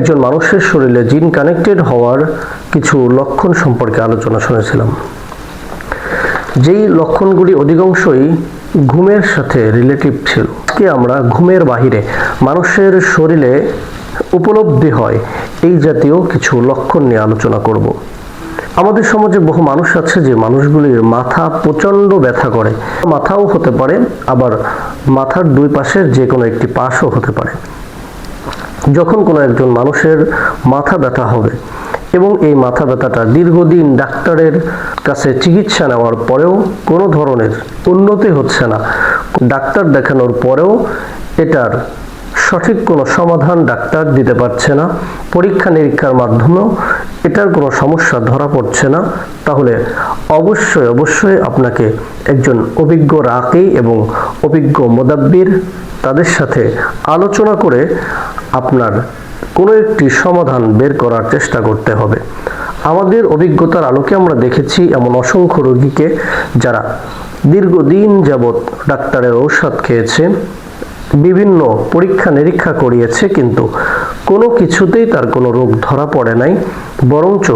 একজন মানুষের শরীরে জিন কানেক্টেড হওয়ার কিছু লক্ষণ সম্পর্কে আলোচনা শুনেছিলাম। যেই লক্ষণগুলি অধিকাংশই ঘুমের সাথে রিলেটিভ ছিল। আজকে আমরা ঘুমের বাহিরে মানুষের শরীরে উপলব্ধি হয় এই জাতীয় কিছু লক্ষণ নিয়ে আলোচনা করব। আমাদের সমাজে বহু মানুষ আছে যে মানুষগুলির মাথা প্রচণ্ড ব্যথা করে। মাথাও হতে পারে, আবার মাথার দুই পাশের যে কোনো একটি পাশও হতে পারে। যখন কোনো একজন মানুষের মাথা ব্যথা হবে এবং এই মাথা ব্যথাটা দীর্ঘদিন ডাক্তারের কাছে চিকিৎসা নেওয়ার পরেও কোনো ধরনের উন্নতি হচ্ছে না, ডাক্তার দেখানোর পরেও এটার সঠিক কোনো সমাধান ডাক্তার দিতে পারছে না, পরীক্ষা নিরীক্ষার মাধ্যমেও এটার কোনো সমস্যা ধরা পড়ছে না, তাহলে অবশ্যই আপনাকে একজন অভিজ্ঞ রাকি এবং অভিজ্ঞ মুদাব্বির তাদের সাথে আলোচনা করে আপনার কোনো একটি সমাধান বের করার চেষ্টা করতে হবে। আমাদের অভিজ্ঞতার আলোকে আমরা দেখেছি এমন অসংখ্য রোগীকে যারা দীর্ঘদিন যাবৎ ডাক্তারের ঔষধ খেয়েছে, বিভিন্ন পরীক্ষা নিরীক্ষা করিয়েছে, কিন্তু কোনো কিছুতেই তার কোনো রোগ ধরা পড়ে নাই। বরঞ্চ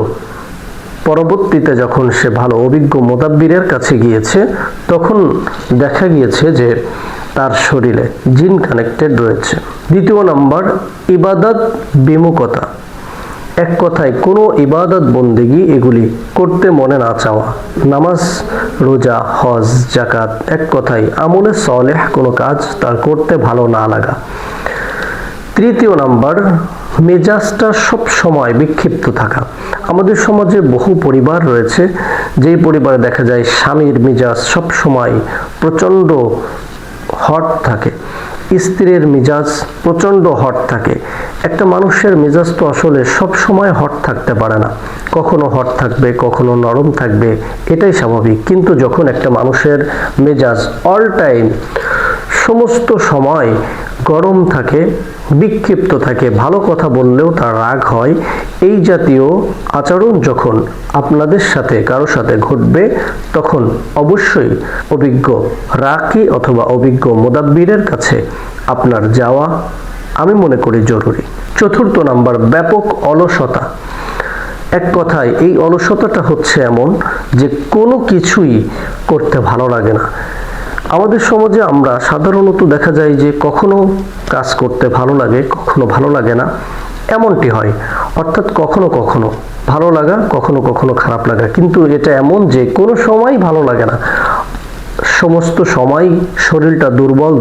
পরবর্তীতে যখন সে ভালো অভিজ্ঞ মুদাব্বিরের কাছে গিয়েছে তখন দেখা গিয়েছে যে তার শরীরে জিন কানেক্টেড রয়েছে। দ্বিতীয় নাম্বার, ইবাদত বিমুখতা। এক কথায় কোনো ইবাদত বন্দেগী এগুলি করতে মনে না চাওয়া, নামাজ, রোজা, হজ, জাকাত, এক কথায় আমলে সলেহ কোনো কাজ তার করতে ভালো না লাগা। তৃতীয় নাম্বার, মেজাজটা সব সময় বিক্ষিপ্ত থাকা। আমাদের সমাজে বহু পরিবার রয়েছে যেই পরিবারে দেখা যায় স্বামীর মেজাজ সব সময় প্রচণ্ড হট থাকে, স্ত্রীর মেজাজ প্রচণ্ড হট থাকে। একটা মানুষের মেজাজ তো আসলে সব সময় হট থাকতে পারে না, কখনো হট থাকবে, কখনো নরম থাকবে, এটাই স্বাভাবিক। কিন্তু যখন একটা মানুষের মেজাজ অল টাইম সমস্ত সময় গরম থাকে, বিক্ষিপ্ত থাকে, ভালো কথা বললেও তার রাগ হয়, এই জাতীয় আচরণ যখন আপনাদের সাথে কারো সাথে ঘটবে তখন অবশ্যই অভিজ্ঞ রাকি অথবা অভিজ্ঞ মুদাব্বিরের কাছে আপনার যাওয়া আমি মনে করি জরুরি। চতুর্থ নাম্বার, ব্যাপক অলসতা। এক কথায় এই অলসতাটা হচ্ছে এমন যে কোনো কিছুই করতে ভালো লাগে না। আমাদের সমাজে আমরা সাধারণত দেখা যায় যে কখনো কাজ করতে ভালো লাগে, কখনো ভালো লাগে না, এমনটি হয়। অর্থাৎ কখনো কখনো ভালো লাগা, কখনো কখনো খারাপ লাগা, কিন্তু এটা এমন যে কোনো সময় ভালো লাগে না, সমস্ত সময় শরীরটা দুর্বল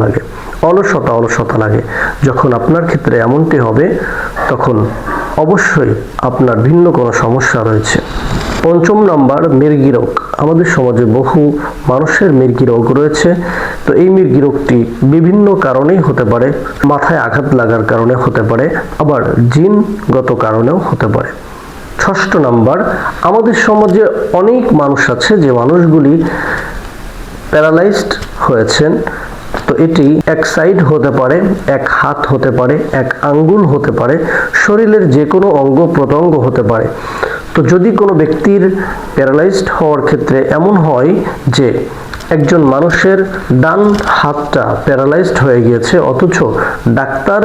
লাগে, অলসতা লাগে। যখন আপনার ক্ষেত্রে এমনটি হবে তখন অবশ্যই আপনার ভিন্ন কোনো সমস্যা রয়েছে। পঞ্চম নাম্বার, মৃগী রোগ। আমাদের সমাজে বহু মানুষের মৃগী রোগ রয়েছে। তো এই মৃগী রোগটি বিভিন্ন কারণেই হতে পারে, মাথায় আঘাত লাগার কারণে হতে পারে, আবার জিনগত কারণেও হতে পারে। ষষ্ঠ নাম্বার, আমাদের সমাজে অনেক মানুষ আছে যে মানুষগুলি প্যারালাইজড হয়েছেন। তো এটি এক সাইড হতে পারে, এক হাত হতে পারে, এক আঙ্গুল হতে পারে, শরীরের যে কোনো অঙ্গ প্রত্যঙ্গ হতে পারে। তো যদি কোনো ব্যক্তির প্যারালাইজড হওয়ার ক্ষেত্রে এমন হয় যে একজন মানুষের ডান হাতটা প্যারালাইজড হয়ে গিয়েছে অথচ ডাক্তার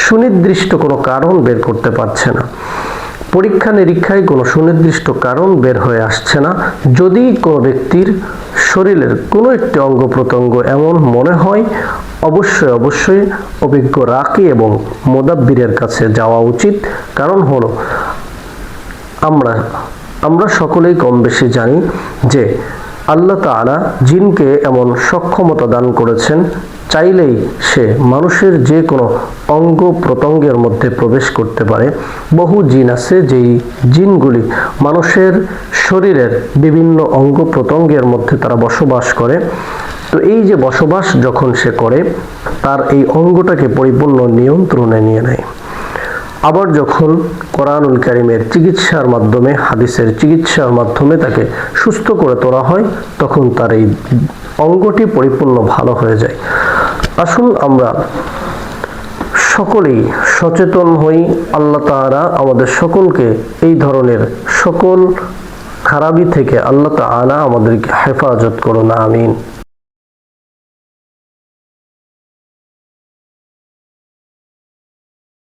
সুনির্দিষ্ট কোনো কারণ বের করতে পারছে না, পরীক্ষা নিরীক্ষায় কোনো সুনির্দিষ্ট কারণ বের হয়ে আসছে না, যদি কোনো ব্যক্তির শরীরের কোনো একটি অঙ্গ প্রত্যঙ্গ এমন মনে হয় অবশ্যই অভিজ্ঞ রাকি এবং মুদাব্বিরের কাছে যাওয়া উচিত। কারণ হলো আমরা সকলেই কম বেশি জানি যে আল্লাহ তাআলা জিনকে এমন সক্ষমতা দান করেছেন, চাইলেই সে মানুষের যে কোনো অঙ্গ প্রত্যঙ্গের মধ্যে প্রবেশ করতে পারে। বহু জিন আছে যেই জিনগুলি মানুষের শরীরের বিভিন্ন অঙ্গ প্রত্যঙ্গের মধ্যে তারা বসবাস করে। তো এই যে বসবাস যখন সে করে তার এই অঙ্গটাকে পরিপূর্ণ নিয়ন্ত্রণে নিয়ে নেয়। আবার যখন কোরআনুল কারীমের চিকিৎসার মাধ্যমে, হাদিসের চিকিৎসার মাধ্যমে তাকে সুস্থ করে তোলা হয় তখন তার এই অঙ্গটি পরিপূর্ণ ভালো হয়ে যায়। আসুন আমরা সকলেই সচেতন হই। আল্লাহ তাআলা আমাদের সকলকে এই ধরনের সকল খারাপি থেকে আল্লাহ তাআলা আমাদেরকে হেফাজত করুন, আমিন।